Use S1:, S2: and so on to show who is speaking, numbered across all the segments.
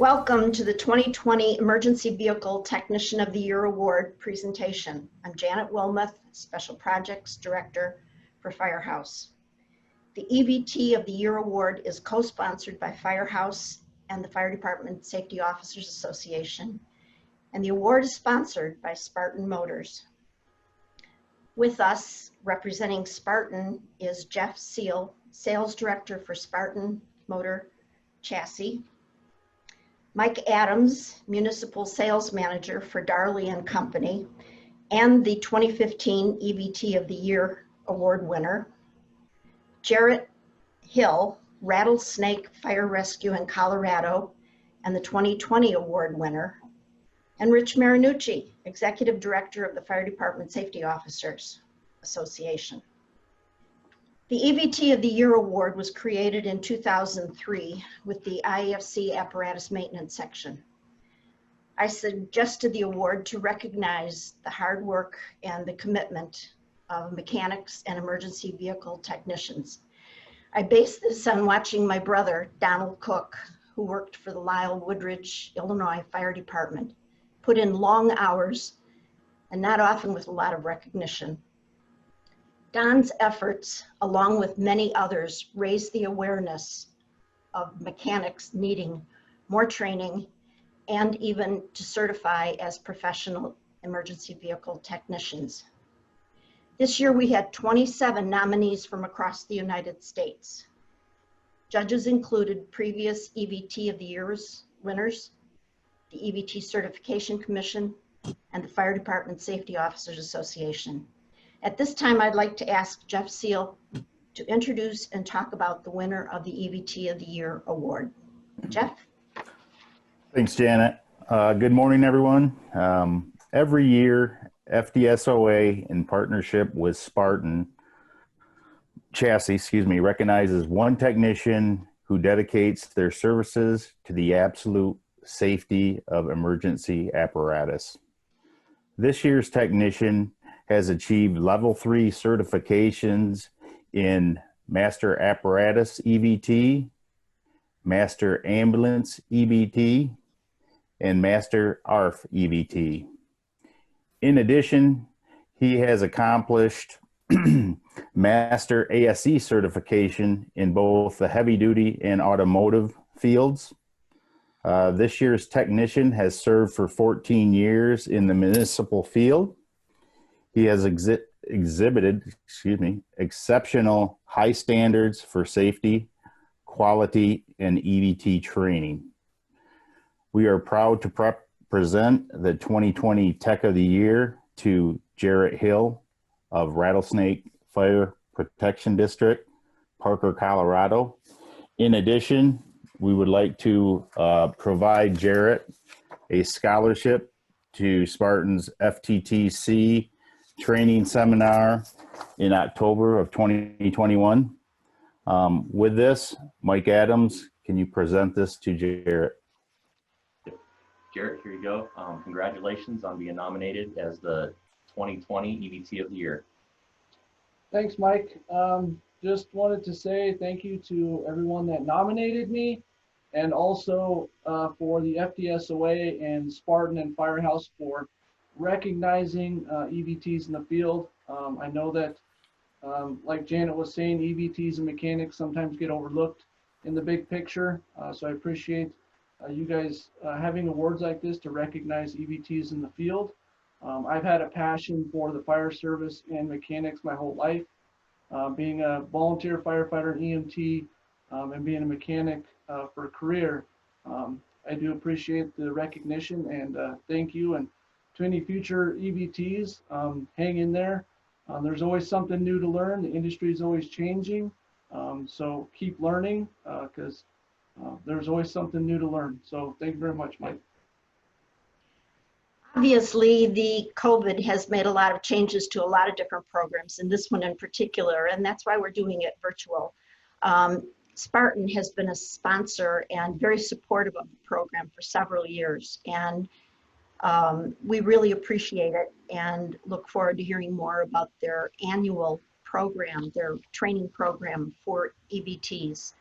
S1: Welcome to the 2020 Emergency Vehicle Technician of the Year Award presentation. I'm Janet Wilmoth, Special Projects Director for Firehouse. The EVT of the Year Award is co-sponsored by Firehouse and the Fire Department Safety Officers Association, and the award is sponsored by Spartan Motors. With us, representing Spartan, is Jeff Seal, Sales Director for Spartan Motor Chassis, Mike Adams, Municipal Sales Manager for Darley and Company, and the 2015 EVT of the Year Award winner, Jarrett Hill, Rattlesnake Fire Rescue in Colorado, and the 2020 award winner, and Rich Marinucci, Executive Director of the Fire Department Safety Officers Association. The EVT of the Year Award was created in 2003 with the IAFC Apparatus Maintenance Section. I suggested the award to recognize the hard work and the commitment of mechanics and emergency vehicle technicians. I based this on watching my brother, Donald Cook, who worked for the Lisle Woodridge, Illinois Fire Department, put in long hours and not often with a lot of recognition. Don's efforts, along with many others, raised the awareness of mechanics needing more training and even to certify as professional emergency vehicle technicians. This year we had 27 nominees from across the United States. Judges included previous EVT of the Year's winners, the EVT Certification Commission, and the Fire Department Safety Officers Association. At this time, I'd like to ask Jeff Seal to introduce and talk about the winner of the EVT of the Year Award. Jeff?
S2: Thanks, Janet. Good morning, everyone. Every year, FDSOA, in partnership with Spartan Chassis, recognizes one technician who dedicates their services to the absolute safety of emergency apparatus. This year's technician has achieved level 3 certifications in Master Apparatus EVT, Master Ambulance EVT, and Master ARF EVT. In addition, he has accomplished Master ASE certification in both the heavy duty and automotive fields. This year's technician has served for 14 years in the municipal field. He has exhibited exceptional high standards for safety, quality, and EVT training. We are proud to present the 2020 Tech of the Year to Jarrett Hill of Rattlesnake Fire Protection District, Parker, Colorado. In addition, we would like to provide Jarrett a scholarship to Spartan's FTTC training seminar in October of 2021. With this, Mike Adams, can you present this to Jarrett?
S3: Jarrett, here you go. Congratulations on being nominated as the 2020 EVT of the Year.
S4: Thanks, Mike. Just wanted to say thank you to everyone that nominated me, and also for the FDSOA and Spartan and Firehouse for recognizing EVTs in the field. I know that, like Janet was saying, EVTs and mechanics sometimes get overlooked in the big picture. So I appreciate you guys having awards like this to recognize EVTs in the field. I've had a passion for the fire service and mechanics my whole life. Being a volunteer firefighter and EMT and being a mechanic for a career, I do appreciate the recognition, and thank you. And to any future EVTs, hang in there. There's always something new to learn. The industry is always changing. So keep learning because there's always something new to learn. So thank you very much, Mike.
S1: Obviously, the COVID has made a lot of changes to a lot of different programs, and this one in particular, and that's why we're doing it virtual. Spartan has been a sponsor and very supportive of the program for several years, and we really appreciate it and look forward to hearing more about their annual program, their training program for EVTs.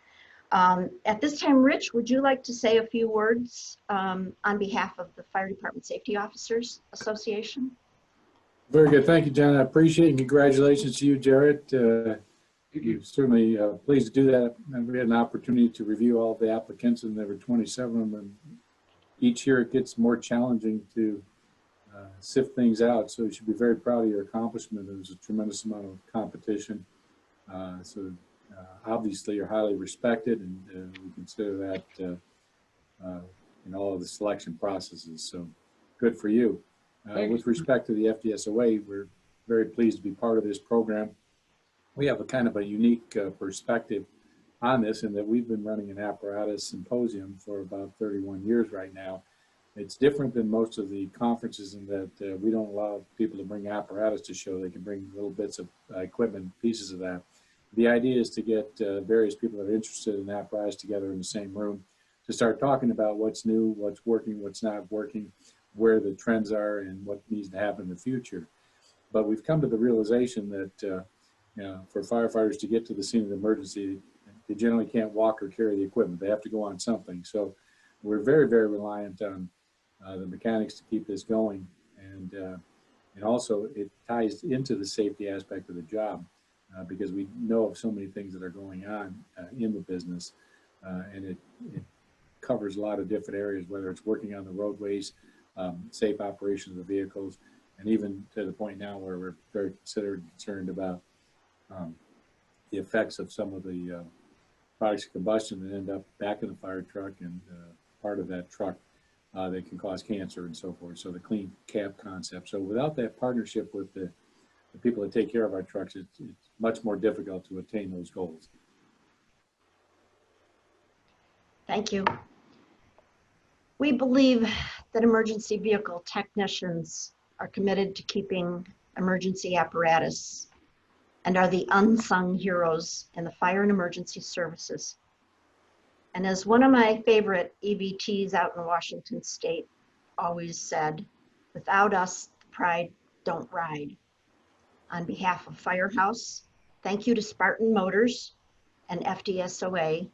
S1: At this time, Rich, would you like to say a few words on behalf of the Fire Department Safety Officers Association?
S5: Very good. Thank you, John. I appreciate it. And congratulations to you, Jarrett. You're certainly pleased to do that. And we had an opportunity to review all the applicants, and there were 27 of them. And each year it gets more challenging to sift things out. So you should be very proud of your accomplishment. There was a tremendous amount of competition. Obviously, you're highly respected, and we consider that in all of the selection processes. So good for you. With respect to the FDSOA, we're very pleased to be part of this program. We have a kind of a unique perspective on this in that we've been running an apparatus symposium for about 31 years right now. It's different than most of the conferences in that we don't allow people to bring apparatus to show. They can bring little bits of equipment, pieces of that. The idea is to get various people that are interested in apparatus together in the same room to start talking about what's new, what's working, what's not working, where the trends are, and what needs to happen in the future. But we've come to the realization that for firefighters to get to the scene of the emergency, they generally can't walk or carry the equipment. They have to go on something. So we're very, very reliant on the mechanics to keep this going. And also it ties into the safety aspect of the job because we know of so many things that are going on in the business. And it covers a lot of different areas, whether it's working on the roadways, safe operation of the vehicles, and even to the point now where we're very concerned about the effects of some of the products of combustion that end up back in the fire truck and part of that truck that can cause cancer and so forth. So the clean cab concept. So without that partnership with the people that take care of our trucks, it's much more difficult to attain those goals.
S1: Thank you. We believe that emergency vehicle technicians are committed to keeping emergency apparatus and are the unsung heroes in the fire and emergency services. And as one of my favorite EVTs out in Washington State always said, without us, the pride don't ride. On behalf of Firehouse, thank you to Spartan Motors and FDSOA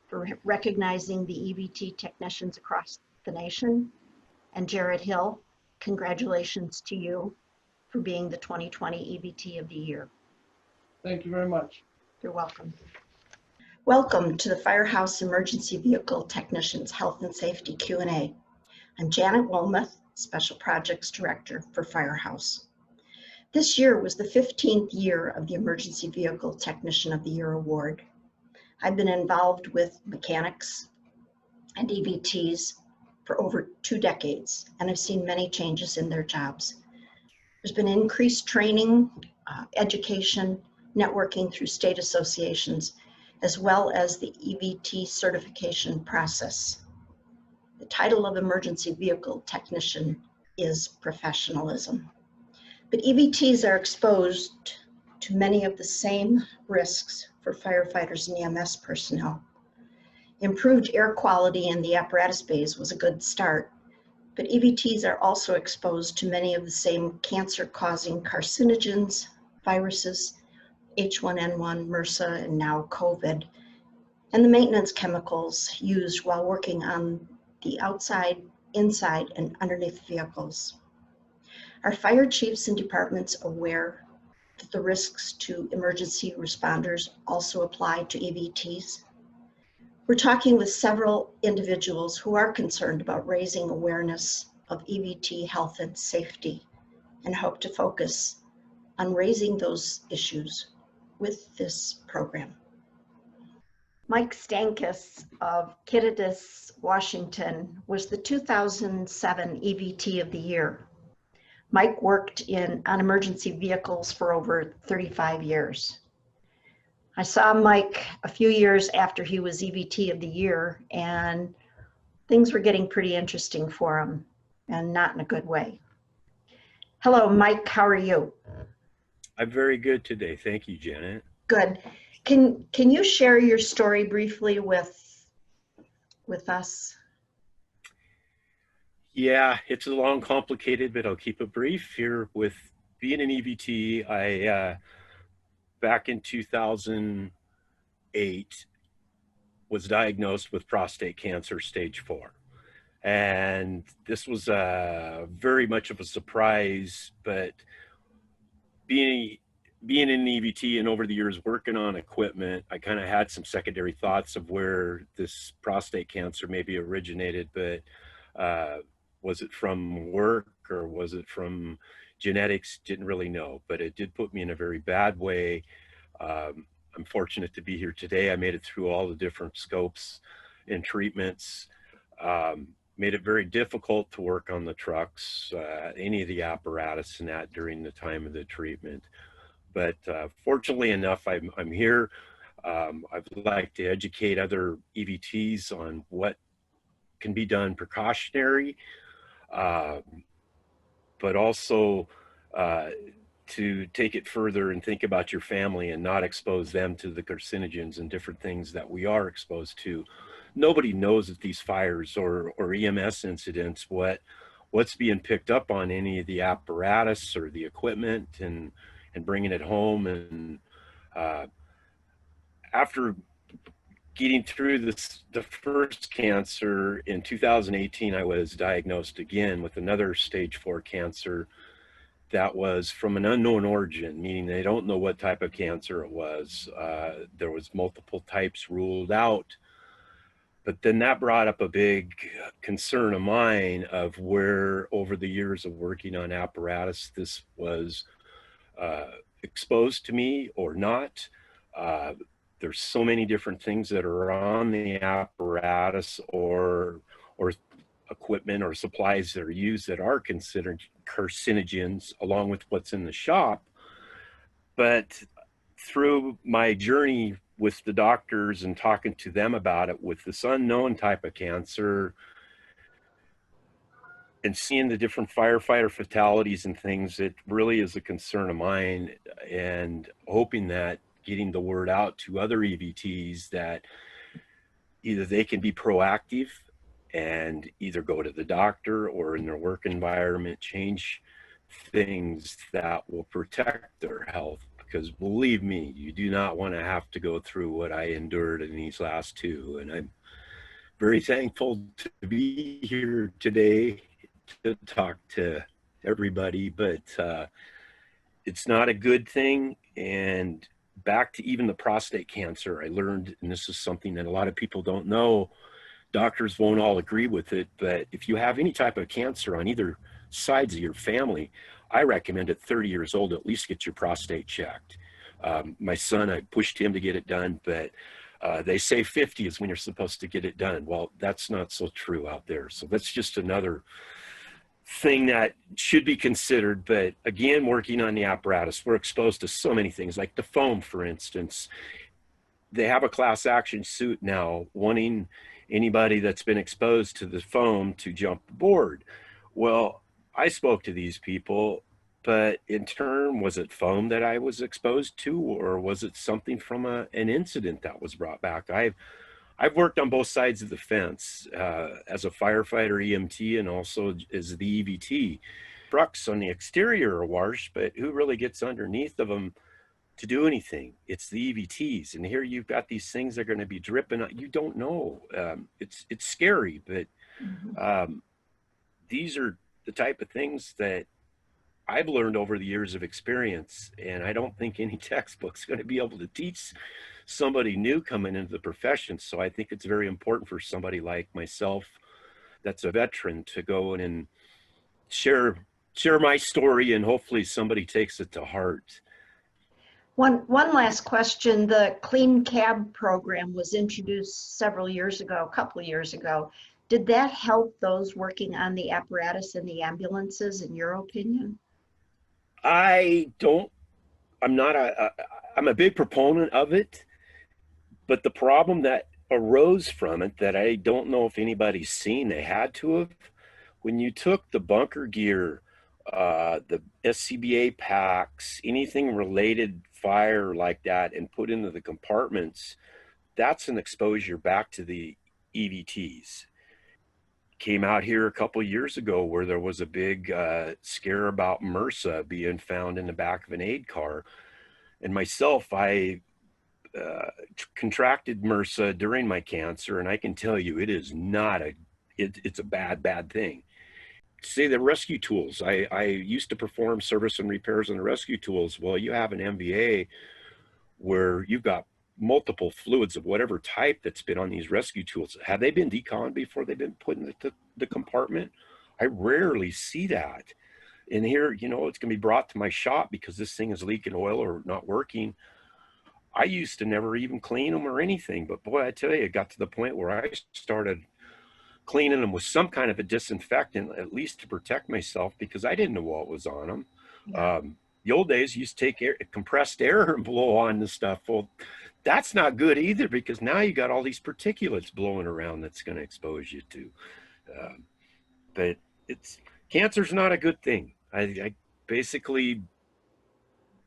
S1: for recognizing the EVT technicians across the nation. And Jarrett Hill, congratulations to you for being the 2020 EVT of the Year.
S4: Thank you very much.
S1: You're welcome. Welcome to the Firehouse Emergency Vehicle Technicians Health and Safety Q&A. I'm Janet Wilmoth, Special Projects Director for Firehouse. This year was the 15th year of the Emergency Vehicle Technician of the Year Award. I've been involved with mechanics and EVTs for over 2 decades, and I've seen many changes in their jobs. There's been increased training, education, networking through state associations, as well as the EVT certification process. The title of Emergency Vehicle Technician is professionalism. But EVTs are exposed to many of the same risks for firefighters and EMS personnel. Improved air quality in the apparatus bays was a good start, but EVTs are also exposed to many of the same cancer-causing carcinogens, viruses, H1N1, MRSA, and now COVID, and the maintenance chemicals used while working on the outside, inside, and underneath vehicles. Are fire chiefs and departments aware that the risks to emergency responders also apply to EVTs? We're talking with several individuals who are concerned about raising awareness of EVT health and safety and hope to focus on raising those issues with this program. Mike Stankus of Kittitas, Washington was the 2007 EVT of the Year. Mike worked on emergency vehicles for over 35 years. I saw Mike a few years after he was EVT of the Year, and things were getting pretty interesting for him, and not in a good way. Hello, Mike, how are you?
S6: I'm very good today. Thank you, Janet.
S1: Good. Can you share your story briefly with us?
S6: Yeah, it's a long, complicated, but I'll keep it brief. Here with being an EVT, I back in 2008 was diagnosed with prostate cancer stage 4. And this was very much of a surprise, but being in EVT and over the years working on equipment, I kind of had some secondary thoughts of where this prostate cancer maybe originated, but was it from work or was it from genetics? Didn't really know, but it did put me in a very bad way. I'm fortunate to be here today. I made it through all the different scopes and treatments. Made it very difficult to work on the trucks, any of the apparatus and that during the time of the treatment. But fortunately enough, I'm here. I'd like to educate other EVTs on what can be done precautionary, but also to take it further and think about your family and not expose them to the carcinogens and different things that we are exposed to. Nobody knows at these fires or EMS incidents what's being picked up on any of the apparatus or the equipment and bringing it home. And after getting through the first cancer in 2018, I was diagnosed again with another stage 4 cancer that was from an unknown origin, meaning they don't know what type of cancer it was. There was multiple types ruled out. But then that brought up a big concern of mine of where over the years of working on apparatus, this was exposed to me or not. There's so many different things that are on the apparatus or equipment or supplies that are used that are considered carcinogens along with what's in the shop. But through my journey with the doctors and talking to them about it with this unknown type of cancer and seeing the different firefighter fatalities and things, it really is a concern of mine, and hoping that getting the word out to other EVTs that either they can be proactive and either go to the doctor or in their work environment change things that will protect their health. Because believe me, you do not want to have to go through what I endured in these last 2. And I'm very thankful to be here today to talk to everybody, but it's not a good thing. And back to even the prostate cancer, I learned, and this is something that a lot of people don't know, doctors won't all agree with it, but if you have any type of cancer on either sides of your family, I recommend at 30 years old, at least get your prostate checked. My son, I pushed him to get it done, but they say 50 is when you're supposed to get it done. Well, that's not so true out there. So that's just another thing that should be considered. But again, working on the apparatus, we're exposed to so many things, like the foam, for instance. They have a class action suit now wanting anybody that's been exposed to the foam to jump aboard. Well, I spoke to these people, but in turn, was it foam that I was exposed to, or was it something from an incident that was brought back? I've worked on both sides of the fence as a firefighter EMT and also as the EVT. Trucks on the exterior are washed, but who really gets underneath of them to do anything? It's the EVTs. And here you've got these things that are going to be dripping. You don't know. It's scary, but these are the type of things that I've learned over the years of experience, and I don't think any textbook's going to be able to teach somebody new coming into the profession. So I think it's very important for somebody like myself that's a veteran to go in and share my story, and hopefully somebody takes it to heart.
S1: One last question. The Clean Cab program was introduced several years ago, a couple of years ago. Did that help those working on the apparatus and the ambulances, in your opinion?
S6: I'm a big proponent of it, but the problem that arose from it that I don't know if anybody's seen, they had to have, when you took the bunker gear, the SCBA packs, anything related fire like that, and put into the compartments, that's an exposure back to the EVTs. Came out here a couple years ago where there was a big scare about MRSA being found in the back of an aid car. And myself, I contracted MRSA during my cancer, and I can tell you it is not it's a bad thing. Say the rescue tools. I used to perform service and repairs on the rescue tools. Well, you have an MVA where you've got multiple fluids of whatever type that's been on these rescue tools. Have they been deconned before they've been put in the compartment? I rarely see that. And here, you know, it's going to be brought to my shop because this thing is leaking oil or not working. I used to never even clean them or anything, but boy, I tell you, it got to the point where I started cleaning them with some kind of a disinfectant, at least to protect myself, because I didn't know what was on them.
S1: Yeah.
S6: The old days, you used to take compressed air and blow on the stuff. Well, that's not good either, because now you got all these particulates blowing around that's going to expose you to. But cancer's not a good thing. I basically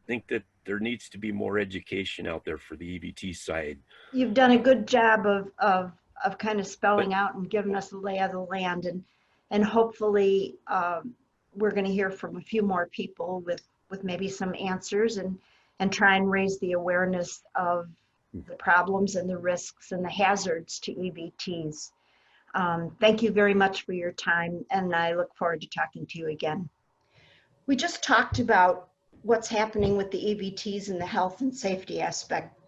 S6: think that there needs to be more education out there for the EVT side.
S1: You've done a good job of kind of spelling out and giving us the lay of the land, and hopefully we're going to hear from a few more people with maybe some answers, and try and raise the awareness of the problems and the risks and the hazards to EVTs. Thank you very much for your time, and I look forward to talking to you again. We just talked about what's happening with the EVTs and the health and safety aspect.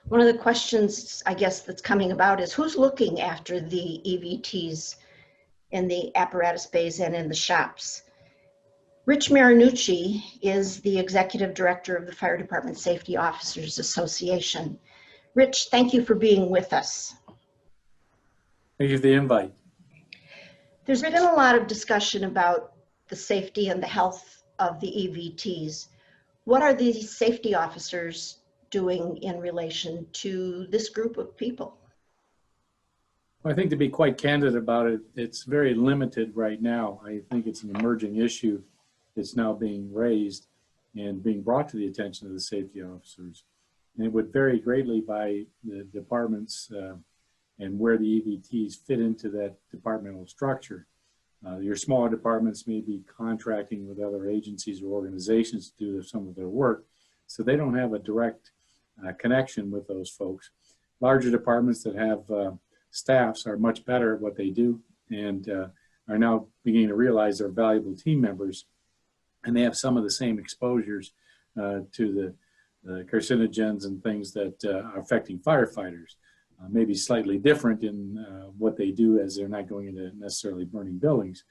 S1: One of the questions, I guess, that's coming about is who's looking after the EVTs in the apparatus bays and in the shops? Rich Marinucci is the Executive Director of the Fire Department Safety Officers Association. Rich, thank you for being with us.
S5: Thank you for the invite.
S1: There's been a lot of discussion about the safety and the health of the EVTs. What are these safety officers doing in relation to this group of people?
S5: Well, I think to be quite candid about it, it's very limited right now. I think it's an emerging issue that's now being raised and being brought to the attention of the safety officers. And it would vary greatly by the departments and where the EVTs fit into that departmental structure. Your smaller departments may be contracting with other agencies or organizations to do some of their work, so they don't have a direct connection with those folks. Larger departments that have staffs are much better at what they do, and are now beginning to realize they're valuable team members, and they have some of the same exposures to the carcinogens and things that are affecting firefighters. Maybe slightly different in what they do, as they're not going into necessarily burning buildings,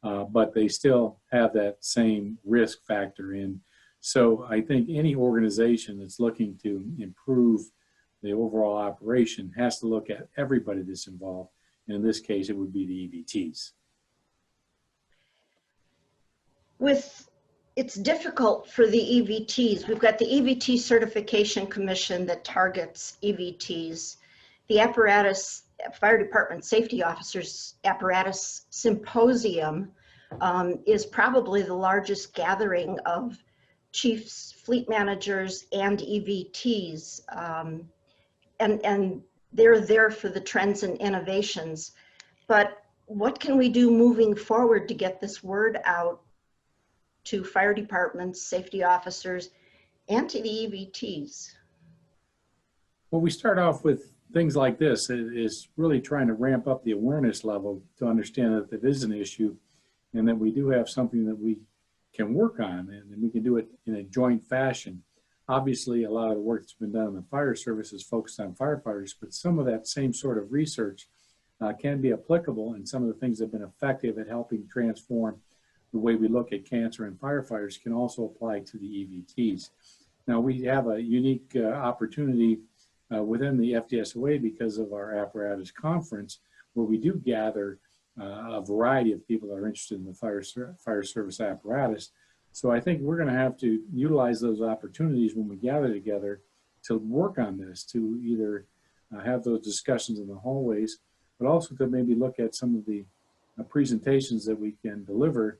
S5: but they still have that same risk factor in. So I think any organization that's looking to improve the overall operation has to look at everybody that's involved. And in this case, it would be the EVTs.
S1: It's difficult for the EVTs. We've got the EVT Certification Commission that targets EVTs. The apparatus, Fire Department Safety Officers Apparatus Symposium is probably the largest gathering of chiefs, fleet managers, and EVTs. And they're there for the trends and innovations. But what can we do moving forward to get this word out to fire departments, safety officers, and to the EVTs?
S5: Well, we start off with things like this. It is really trying to ramp up the awareness level to understand that it is an issue and that we do have something that we can work on, and we can do it in a joint fashion. Obviously, a lot of the work that's been done in the fire service is focused on firefighters, but some of that same sort of research can be applicable, and some of the things that have been effective at helping transform the way we look at cancer and firefighters can also apply to the EVTs. Now, we have a unique opportunity within the FDSOA because of our apparatus conference, where we do gather a variety of people that are interested in the fire service apparatus. So I think we're going to have to utilize those opportunities when we gather together to work on this, to either have those discussions in the hallways, but also to maybe look at some of the presentations that we can deliver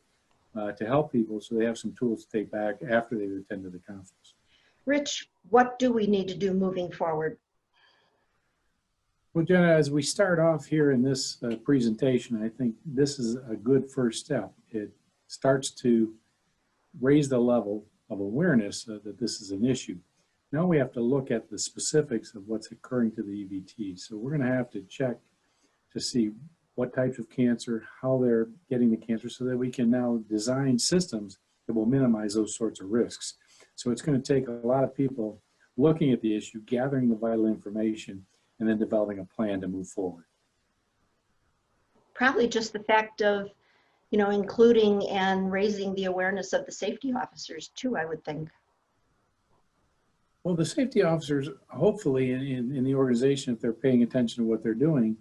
S5: to help people so they have some tools to take back after they've attended the conference.
S1: Rich, what do we need to do moving forward?
S5: Well, Jenna, as we start off here in this presentation, I think this is a good first step. It starts to raise the level of awareness that this is an issue. Now we have to look at the specifics of what's occurring to the EVT. So we're going to have to check to see what types of cancer, how they're getting the cancer, so that we can now design systems that will minimize those sorts of risks. So it's going to take a lot of people looking at the issue, gathering the vital information, and then developing a plan to move forward.
S1: Probably just the fact of, including and raising the awareness of the safety officers too, I would think.
S5: Well, the safety officers, hopefully in the organization, if they're paying attention to what they're doing,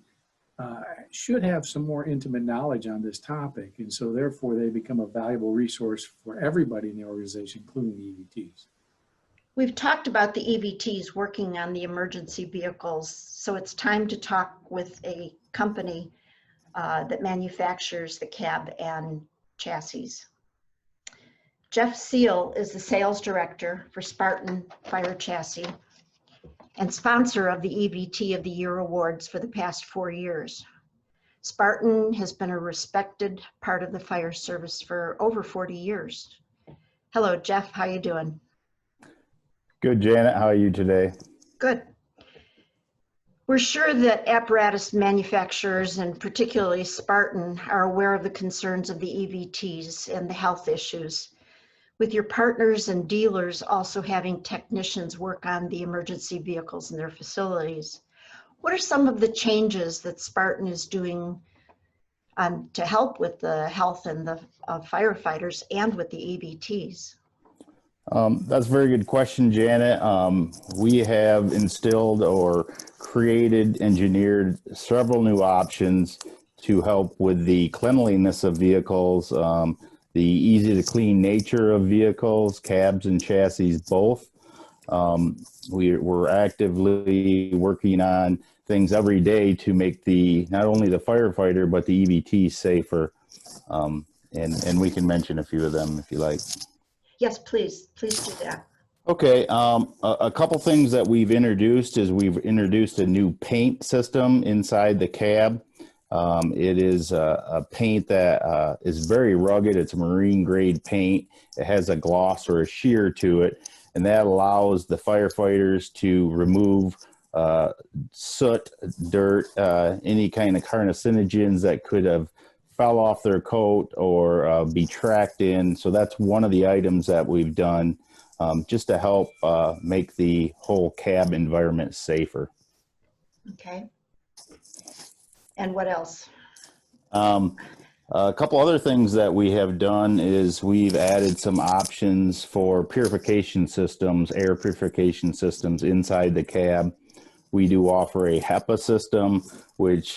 S5: should have some more intimate knowledge on this topic. And so therefore they become a valuable resource for everybody in the organization, including the EVTs.
S1: We've talked about the EVTs working on the emergency vehicles, so it's time to talk with a company that manufactures the cab and chassis. Jeff Seal is the sales director for Spartan Fire Chassis and sponsor of the EVT of the Year Awards for the past 4 years. Spartan has been a respected part of the fire service for over 40 years. Hello, Jeff, how you doing?
S2: Good, Janet. How are you today?
S1: Good. We're sure that apparatus manufacturers, and particularly Spartan, are aware of the concerns of the EVTs and the health issues, with your partners and dealers also having technicians work on the emergency vehicles in their facilities. What are some of the changes that Spartan is doing to help with the health and the firefighters and with the EVTs?
S2: That's a very good question, Janet. We have instilled or created, engineered several new options to help with the cleanliness of vehicles, the easy to clean nature of vehicles, cabs and chassis both. We're actively working on things every day to make not only the firefighter, but the EVT safer. And we can mention a few of them if you like.
S1: Yes, please do that.
S2: Okay, a couple things that we've introduced is we've introduced a new paint system inside the cab. It is a paint that is very rugged. It's a marine grade paint. It has a gloss or a shear to it, and that allows the firefighters to remove soot, dirt, any kind of carcinogens that could have fell off their coat or be tracked in. So that's one of the items that we've done just to help make the whole cab environment safer.
S1: Okay. And what else?
S2: A couple other things that we have done is we've added some options for purification systems, air purification systems inside the cab. We do offer a HEPA system, which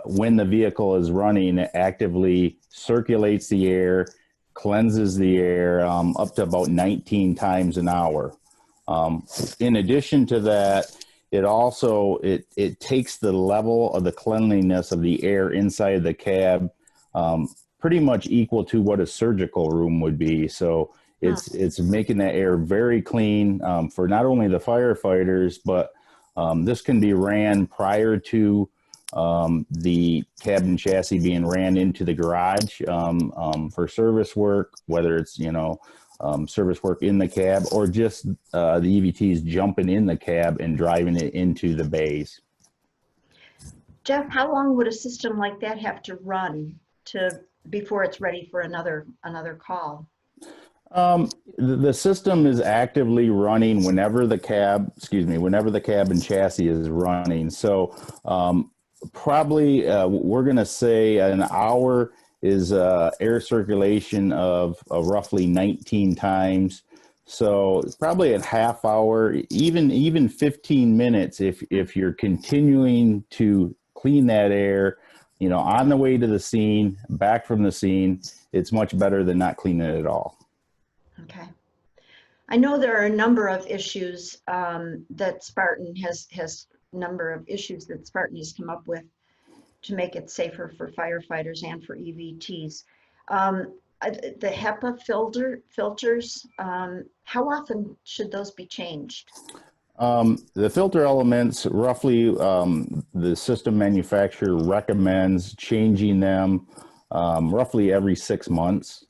S2: when the vehicle is running, it actively circulates the air, cleanses the air up to about 19 times an hour. In addition to that, it also, it takes the level of the cleanliness of the air inside the cab pretty much equal to what a surgical room would be. So it's making that air very clean for not only the firefighters, but this can be ran prior to the cab and chassis being ran into the garage for service work, whether it's, service work in the cab or just the EVTs jumping in the cab and driving it into the bays.
S1: Jeff, how long would a system like that have to run before it's ready for another call?
S2: The system is actively running whenever the cab and chassis is running. So probably we're going to say an hour is air circulation of roughly 19 times. So probably a half hour, even 15 minutes if you're continuing to clean that air, on the way to the scene, back from the scene, it's much better than not cleaning it at all.
S1: Okay. I know there are a number of issues that Spartan has come up with to make it safer for firefighters and for EVTs. The HEPA filters, how often should those be changed?
S2: The filter elements, roughly, the system manufacturer recommends changing them roughly every 6 months.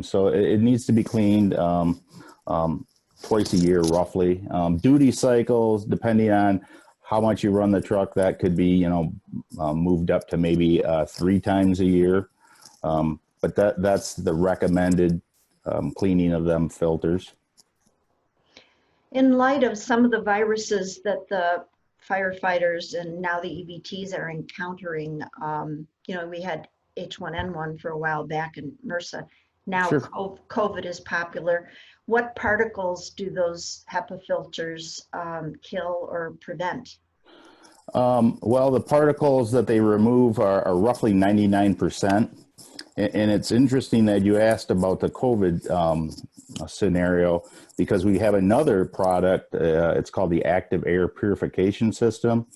S2: So it needs to be cleaned twice a year roughly. Duty cycles, depending on how much you run the truck, that could be, you know, moved up to maybe 3 times a year. But that's the recommended cleaning of them filters.
S1: In light of some of the viruses that the firefighters and now the EVTs are encountering, you know, we had H1N1 for a while back and MRSA. Now
S2: Sure.
S1: COVID is popular. What particles do those HEPA filters kill or prevent?
S2: Well, the particles that they remove are roughly 99%. And it's interesting that you asked about the COVID scenario, because we have another product. It's called the Active Air Purification System.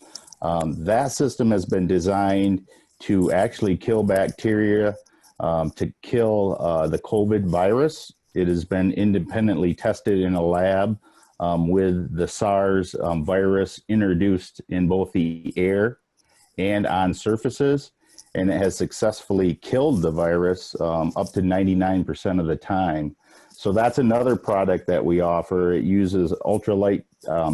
S2: That system has been designed to actually kill bacteria, to kill the COVID virus. It has been independently tested in a lab with the SARS virus introduced in both the air and on surfaces. And it has successfully killed the virus up to 99% of the time. So that's another product that we offer. It uses ultralight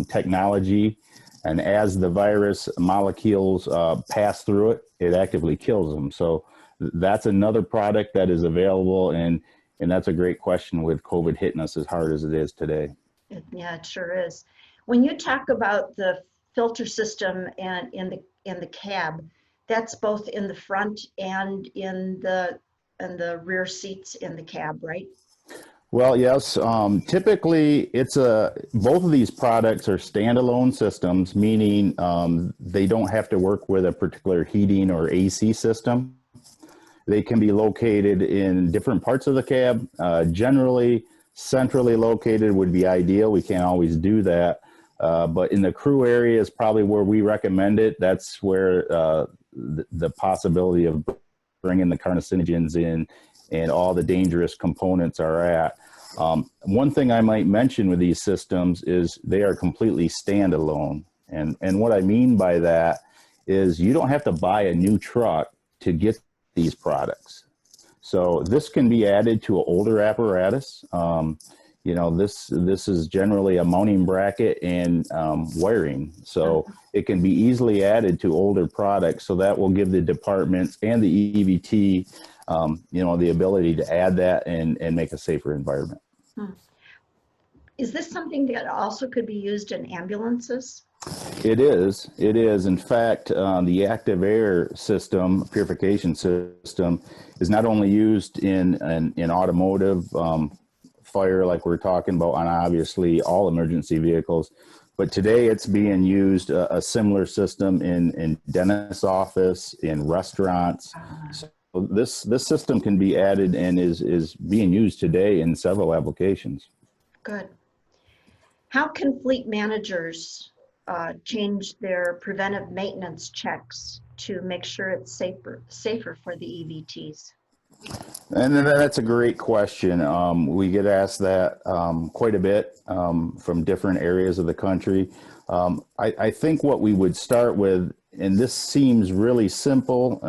S2: technology, and as the virus molecules pass through it, it actively kills them. So that's another product that is available, and that's a great question with COVID hitting us as hard as it is today.
S1: Yeah, it sure is. When you talk about the filter system and in the cab, that's both in the front and in the rear seats in the cab, right?
S2: Well, yes. Typically, both of these products are standalone systems, meaning they don't have to work with a particular heating or AC system. They can be located in different parts of the cab. Generally, centrally located would be ideal. We can't always do that. But in the crew area is probably where we recommend it. That's where the possibility of bringing the carcinogens in and all the dangerous components are at. One thing I might mention with these systems is they are completely standalone. And what I mean by that is you don't have to buy a new truck to get these products. So this can be added to an older apparatus. You know, this is generally a mounting bracket and wiring. So it can be easily added to older products. So that will give the departments and the EVT, you know, the ability to add that and make a safer environment.
S1: Is this something that also could be used in ambulances?
S2: It is. It is. In fact, the active air system, purification system, is not only used in automotive fire, like we're talking about, on obviously all emergency vehicles, but today it's being used a similar system in dentist's office, in restaurants. So this system can be added and is being used today in several applications. Good.
S1: How can fleet managers change their preventive maintenance checks to make sure it's safer for the EVTs?
S2: And that's a great question. We get asked that quite a bit from different areas of the country. I think what we would start with, and this seems really simple,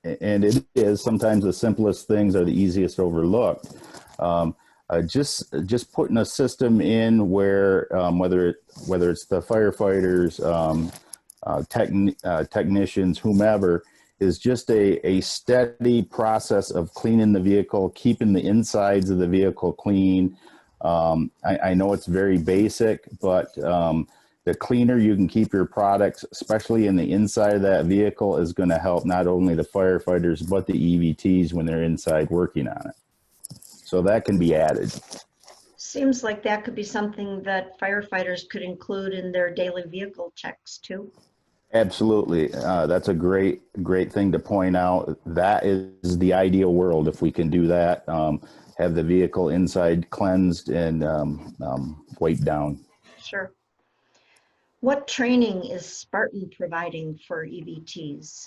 S2: and it is, sometimes the simplest things are the easiest overlooked. Just putting a system in where whether it's the firefighters, technicians, whomever, is just a steady process of cleaning the vehicle, keeping the insides of the vehicle clean. I know it's very basic, but the cleaner you can keep your products, especially in the inside of that vehicle, is going to help not only the firefighters, but the EVTs when they're inside working on it. So that can be added.
S1: Seems like that could be something that firefighters could include in their daily vehicle checks too.
S2: Absolutely. That's a great thing to point out. That is the ideal world if we can do that. Have the vehicle inside cleansed and wiped down.
S1: Sure. What training is Spartan providing for EVTs?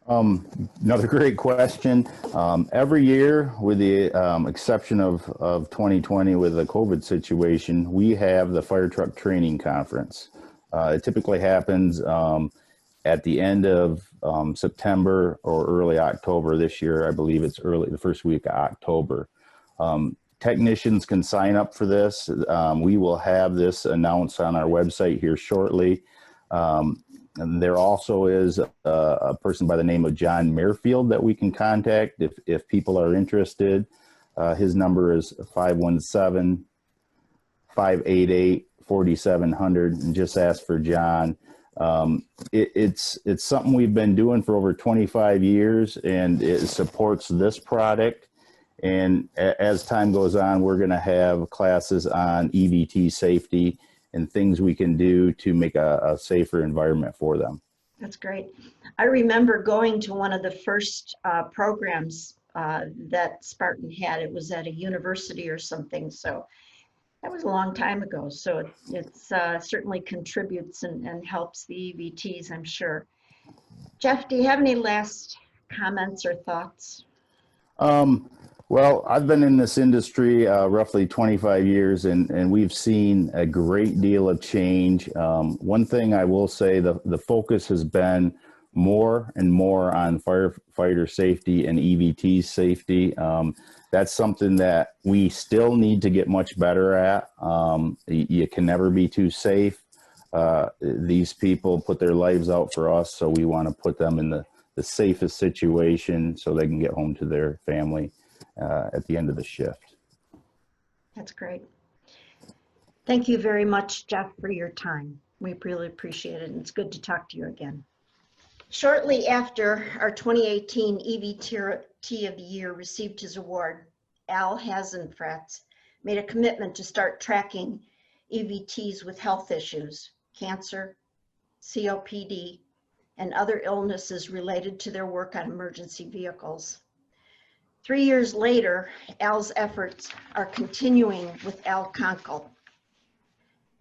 S2: Another great question. Every year, with the exception of 2020 with the COVID situation, we have the Fire Truck Training Conference. It typically happens at the end of September or early October. This year, I believe it's the first week of October. technicians can sign up for this. We will have this announced on our website here shortly. And there also is a person by the name of John Merfield that we can contact if people are interested. His number is 517-588-4700, and just ask for John. It's something we've been doing for over 25 years, and it supports this product. And as time goes on, we're going to have classes on EVT safety and things we can do to make a safer environment for them.
S1: That's great. I remember going to one of the first programs that Spartan had. It was at a university or something. So that was a long time ago. So it certainly contributes and helps the EVTs, I'm sure. Jeff, do you have any last comments or thoughts?
S2: Well, I've been in this industry roughly 25 years, and we've seen a great deal of change. One thing I will say, the focus has been more and more on firefighter safety and EVT safety. That's something that we still need to get much better at. You can never be too safe. These people put their lives out for us, so we want to put them in the safest situation so they can get home to their family at the end of the shift.
S1: That's great. Thank you very much, Jeff, for your time. We really appreciate it, and it's good to talk to you again. Shortly after our 2018 EVT of the Year received his award, Al Hasenfratz made a commitment to start tracking EVTs with health issues, cancer, COPD, and other illnesses related to their work on emergency vehicles. 3 years later, Al's efforts are continuing with Al Konkel.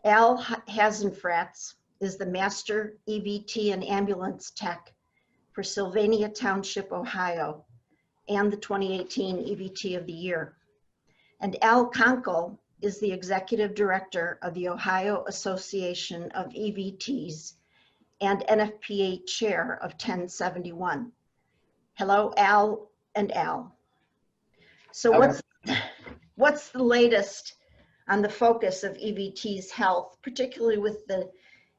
S1: Al Hasenfratz is the Master EVT and Ambulance Tech for Sylvania Township, Ohio, and the 2018 EVT of the Year. And Al Konkel is the Executive Director of the Ohio Association of EVTs and NFPA Chair of 1071. Hello, Al and Al. So what's the latest on the focus of EVT's health, particularly with the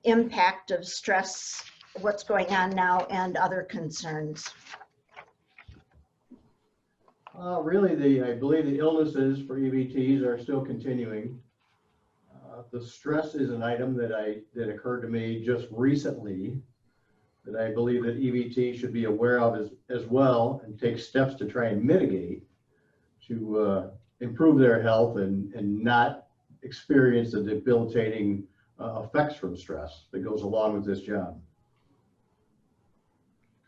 S1: impact of stress, what's going on now, and other concerns?
S7: Really, I believe the illnesses for EVTs are still continuing. The stress is an item that occurred to me just recently that I believe that EVT should be aware of as well, and take steps to try and mitigate to improve their health and not experience the debilitating effects from stress that goes along with this job.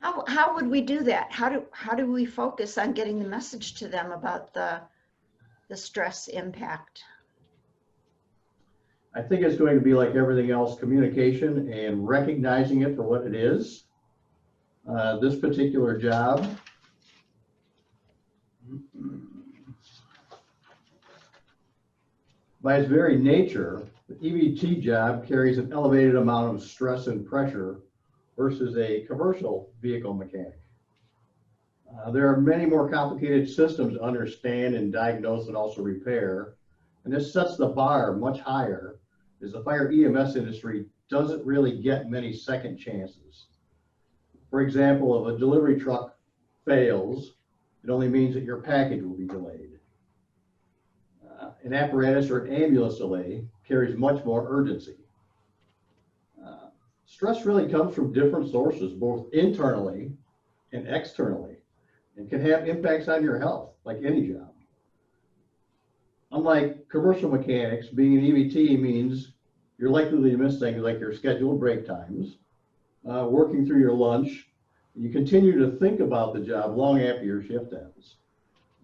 S1: How would we do that? How do we focus on getting the message to them about the stress impact?
S7: I think it's going to be like everything else, communication and recognizing it for what it is. This particular job, by its very nature, the EVT job carries an elevated amount of stress and pressure versus a commercial vehicle mechanic. There are many more complicated systems to understand and diagnose and also repair, and this sets the bar much higher, as the fire EMS industry doesn't really get many second chances. For example, if a delivery truck fails, it only means that your package will be delayed. An apparatus or an ambulance delay carries much more urgency. Stress really comes from different sources, both internally and externally, and can have impacts on your health, like any job. Unlike commercial mechanics, being an EVT means you're likely to miss things like your scheduled break times, working through your lunch. You continue to think about the job long after your shift ends.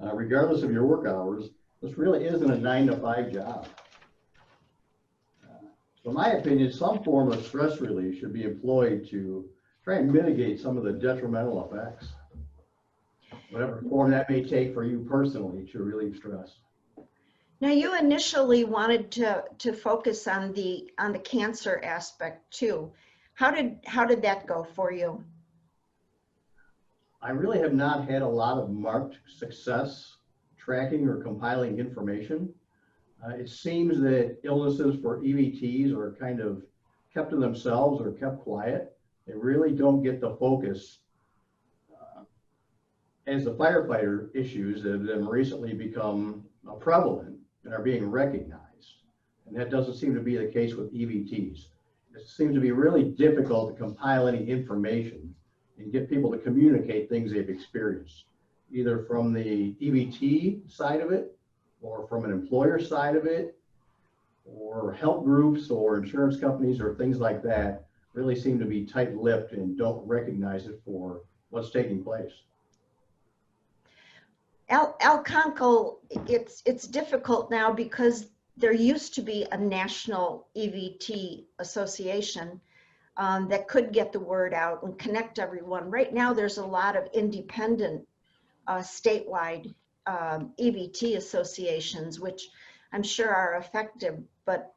S7: Regardless of your work hours, this really isn't a 9-to-5 job. So in my opinion, some form of stress relief should be employed to try and mitigate some of the detrimental effects, whatever form that may take for you personally to relieve stress.
S1: Now, you initially wanted to focus on the cancer aspect too. How did that go for you?
S7: I really have not had a lot of marked success tracking or compiling information. It seems that illnesses for EVTs are kind of kept to themselves or kept quiet. They really don't get the focus as the firefighter issues that have recently become prevalent and are being recognized. And that doesn't seem to be the case with EVTs. It seems to be really difficult to compile any information and get people to communicate things they've experienced, either from the EVT side of it, or from an employer side of it, or help groups or insurance companies or things like that really seem to be tight-lipped and don't recognize it for what's taking place.
S1: Al Conkle, it's difficult now because there used to be a national EVT association that could get the word out and connect everyone. Right now, there's a lot of independent statewide EVT associations, which I'm sure are effective, but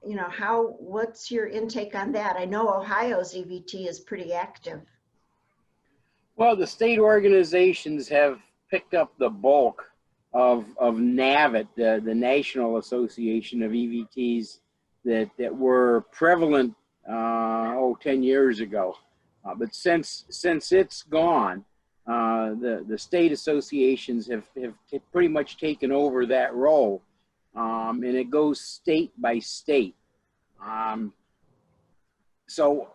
S1: you know, what's your intake on that? I know Ohio's EVT is pretty active.
S8: Well, the state organizations have picked up the bulk of NAVIT, the National Association of EVTs that were prevalent 10 years ago. But since it's gone, the state associations have pretty much taken over that role, and it goes state by state. So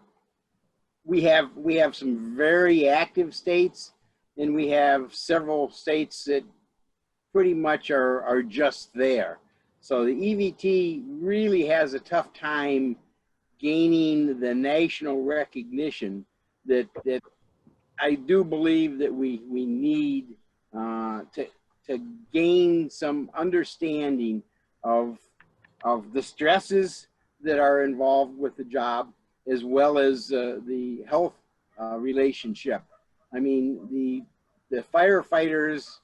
S8: we have some very active states, and we have several states that pretty much are just there. So the EVT really has a tough time gaining the national recognition that I do believe that we need to gain some understanding of the stresses that are involved with the job, as well as the health relationship. I mean, the firefighters,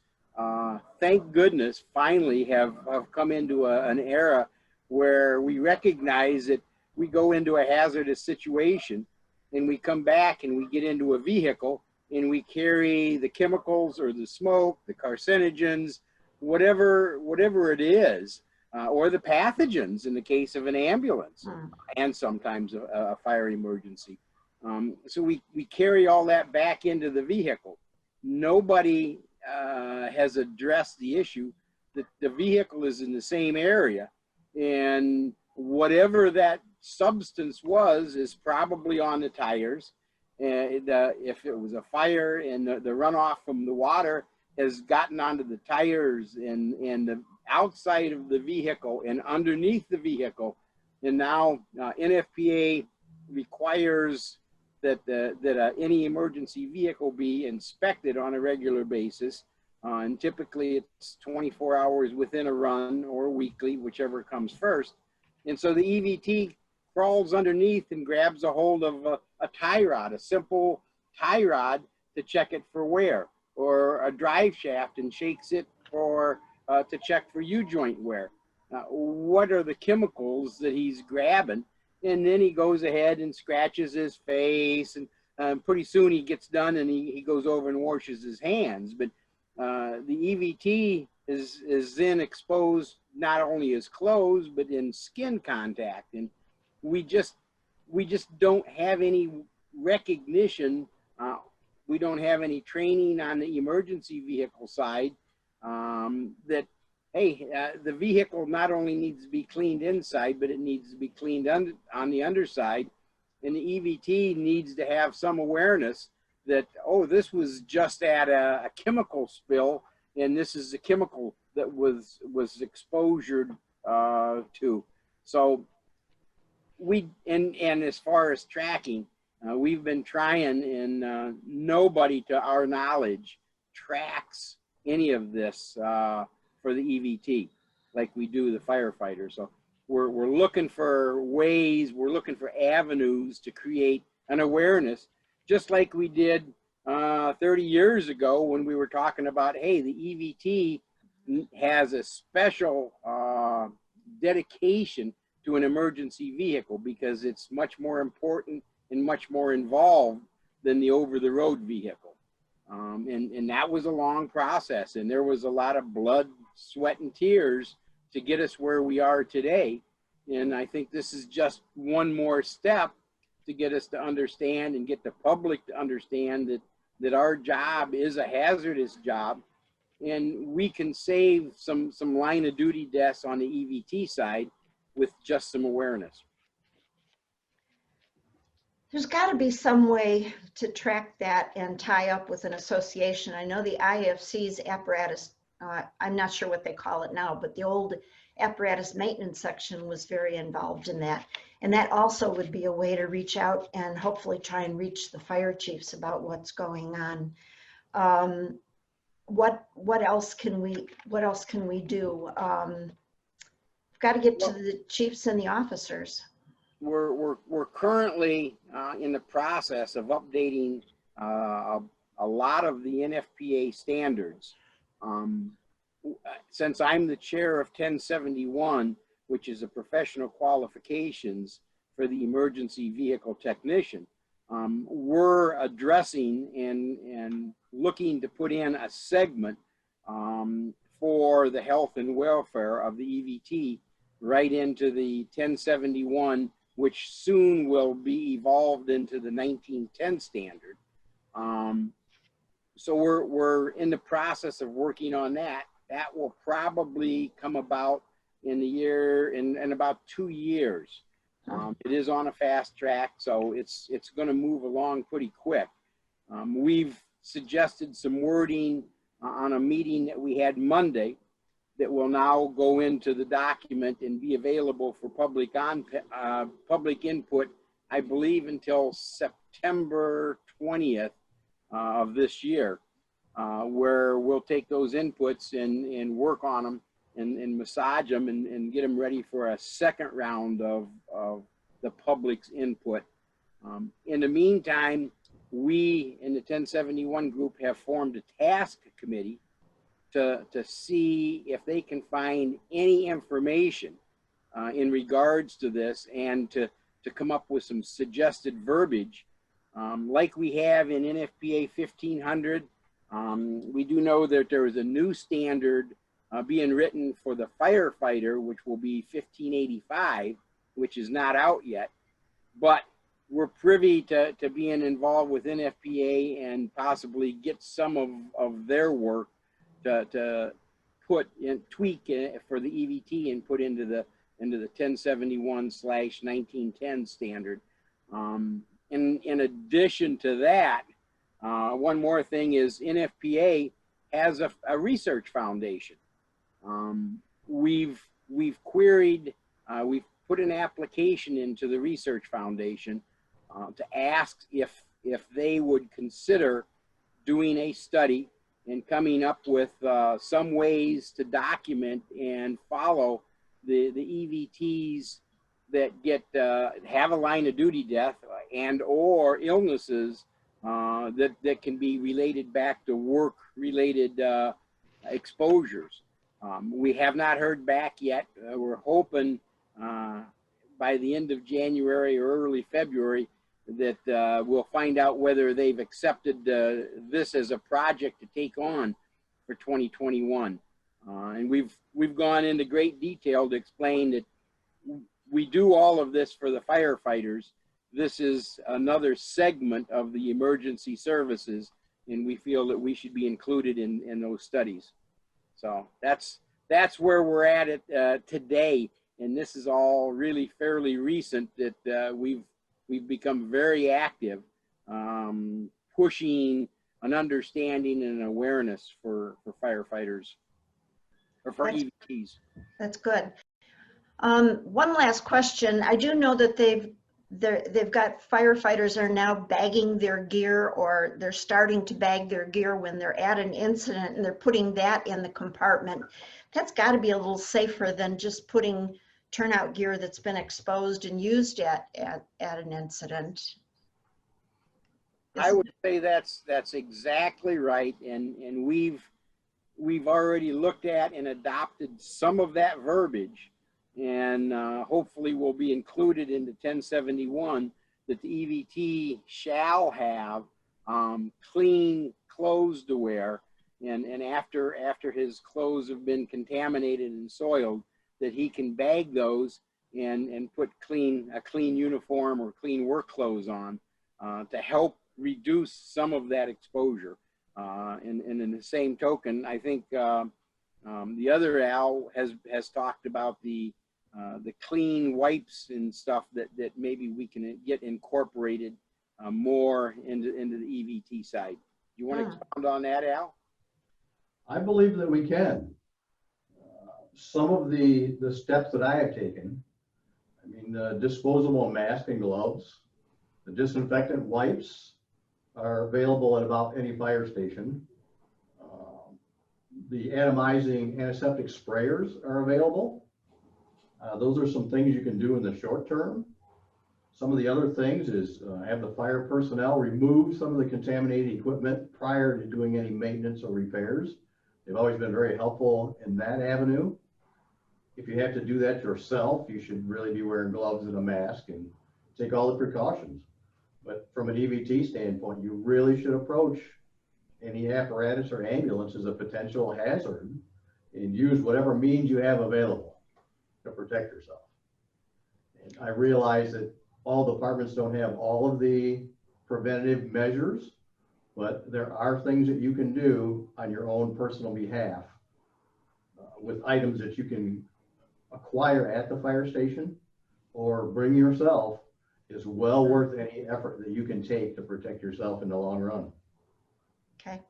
S8: thank goodness, finally have come into an era where we recognize that we go into a hazardous situation and we come back and we get into a vehicle and we carry the chemicals or the smoke, the carcinogens, whatever it is, or the pathogens in the case of an ambulance and sometimes a fire emergency. So we carry all that back into the vehicle. Nobody has addressed the issue that the vehicle is in the same area, and whatever that substance was is probably on the tires. And if it was a fire and the runoff from the water has gotten onto the tires and the outside of the vehicle and underneath the vehicle, and now NFPA requires that any emergency vehicle be inspected on a regular basis, and typically it's 24 hours within a run or weekly, whichever comes first. And so the EVT crawls underneath and grabs a hold of a tie rod, a simple tie rod, to check it for wear, or a drive shaft and shakes it for to check for U-joint wear. What are the chemicals that he's grabbing? And then he goes ahead and scratches his face, and pretty soon he gets done and he goes over and washes his hands. But the EVT is then exposed not only as clothes, but in skin contact. And we just don't have any recognition. We don't have any training on the emergency vehicle side that, hey, the vehicle not only needs to be cleaned inside, but it needs to be cleaned on the underside. And the EVT needs to have some awareness that, oh, this was just at a chemical spill, and this is the chemical that was exposed to. So and as far as tracking, we've been trying, and nobody to our knowledge tracks any of this for the EVT like we do the firefighter. So we're looking for ways, we're looking for avenues to create an awareness, just like we did 30 years ago when we were talking about, hey, the EVT has a special dedication to an emergency vehicle because it's much more important and much more involved than the over-the-road vehicle. And that was a long process, and there was a lot of blood, sweat, and tears to get us where we are today. And I think this is just one more step to get us to understand and get the public to understand that our job is a hazardous job, and we can save some line of duty deaths on the EVT side with just some awareness.
S1: There's got to be some way to track that and tie up with an association. I know the IFC's apparatus, I'm not sure what they call it now, but the old apparatus maintenance section was very involved in that. And that also would be a way to reach out and hopefully try and reach the fire chiefs about what's going on. What else can we do? We've got to get to the chiefs and the officers.
S8: We're currently in the process of updating a lot of the NFPA standards. Since I'm the chair of 1071, which is a professional qualifications for the emergency vehicle technician, we're addressing and looking to put in a segment for the health and welfare of the EVT right into the 1071, which soon will be evolved into the 1910 standard. So we're in the process of working on that. That will probably come about in about 2 years. It is on a fast track, so it's going to move along pretty quick. We've suggested some wording on a meeting that we had Monday that will now go into the document and be available for public input, I believe, until September 20th of this year, where we'll take those inputs and work on them and massage them and get them ready for a second round of the public's input. In the meantime, we in the 1071 group have formed a task committee to see if they can find any information in regards to this, and to come up with some suggested verbiage like we have in NFPA 1500. We do know that there is a new standard being written for the firefighter, which will be 1585, which is not out yet, but we're privy to being involved with NFPA and possibly get some of their work to put in, tweak for the EVT and put into the 1071/1910 standard. In addition to that, one more thing is NFPA has a research foundation. We've queried, we've put an application into the research foundation to ask if they would consider doing a study and coming up with some ways to document and follow the EVTs that have a line of duty death and or illnesses that can be related back to work related exposures. We have not heard back yet. We're hoping by the end of January or early February that we'll find out whether they've accepted this as a project to take on for 2021. And we've gone into great detail to explain that we do all of this for the firefighters. This is another segment of the emergency services, and we feel that we should be included in those studies. So that's where we're at it today. And this is all really fairly recent that we've become very active, pushing an understanding and an awareness for firefighters or for EVTs.
S1: That's good. One last question. I do know that they've got firefighters are now bagging their gear, or they're starting to bag their gear when they're at an incident, and they're putting that in the compartment. That's got to be a little safer than just putting turnout gear that's been exposed and used at an incident.
S8: I would say that's exactly right, and we've already looked at and adopted some of that verbiage, and hopefully will be included in the 1071 that the EVT shall have clean clothes to wear, and after his clothes have been contaminated and soiled, that he can bag those and put a clean uniform or clean work clothes on to help reduce some of that exposure. And in the same token, I think the other Al has talked about the clean wipes and stuff that maybe we can get incorporated more into the EVT side. Do you want to expound on that, Al?
S7: I believe that we can. Some of the steps that I have taken, I mean, the disposable mask and gloves, the disinfectant wipes are available at about any fire station. The atomizing antiseptic sprayers are available. Those are some things you can do in the short term. Some of the other things is have the fire personnel remove some of the contaminated equipment prior to doing any maintenance or repairs. They've always been very helpful in that avenue. If you have to do that yourself, you should really be wearing gloves and a mask and take all the precautions. But from an EVT standpoint, you really should approach any apparatus or ambulance as a potential hazard and use whatever means you have available to protect yourself. And I realize that all departments don't have all of the preventative measures, but there are things that you can do on your own personal behalf with items that you can acquire at the fire station or bring yourself is well worth any effort that you can take to protect yourself in the long run.
S1: Okay.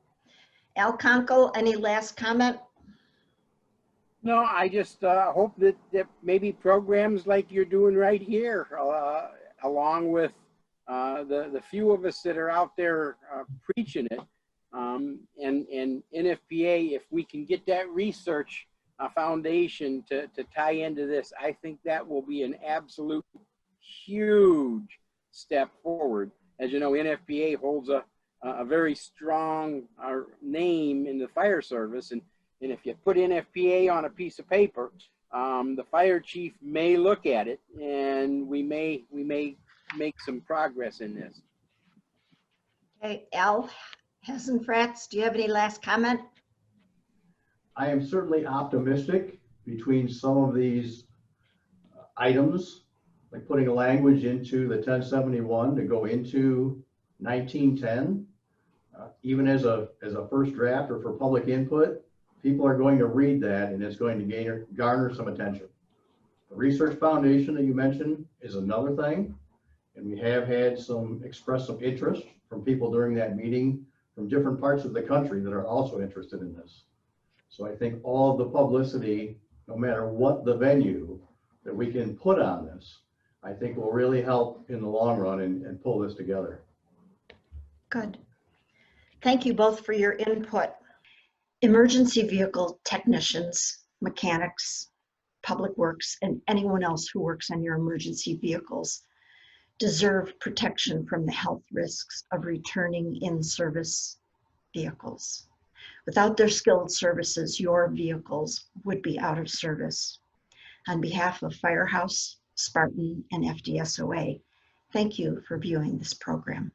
S1: Al Conkle, any last comment?
S8: No, I just hope that maybe programs like you're doing right here, along with the few of us that are out there preaching it, and NFPA, if we can get that research foundation to tie into this, I think that will be an absolute huge step forward. As you know, NFPA holds a very strong name in the fire service, and if you put NFPA on a piece of paper, the fire chief may look at it, and we may make some progress in this.
S1: Okay, Al Hasenfratz, do you have any last comment?
S7: I am certainly optimistic between some of these items, like putting a language into the 1071 to go into 1910, even as a first draft or for public input, people are going to read that and it's going to garner some attention. The research foundation that you mentioned is another thing, and we have had express some interest from people during that meeting from different parts of the country that are also interested in this. So I think all of the publicity, no matter what the venue that we can put on this, I think will really help in the long run and pull this together.
S1: Good. Thank you both for your input. Emergency vehicle technicians, mechanics, public works, and anyone else who works on your emergency vehicles deserve protection from the health risks of returning in-service vehicles. Without their skilled services, your vehicles would be out of service. On behalf of Firehouse, Spartan, and FDSOA, thank you for viewing this program.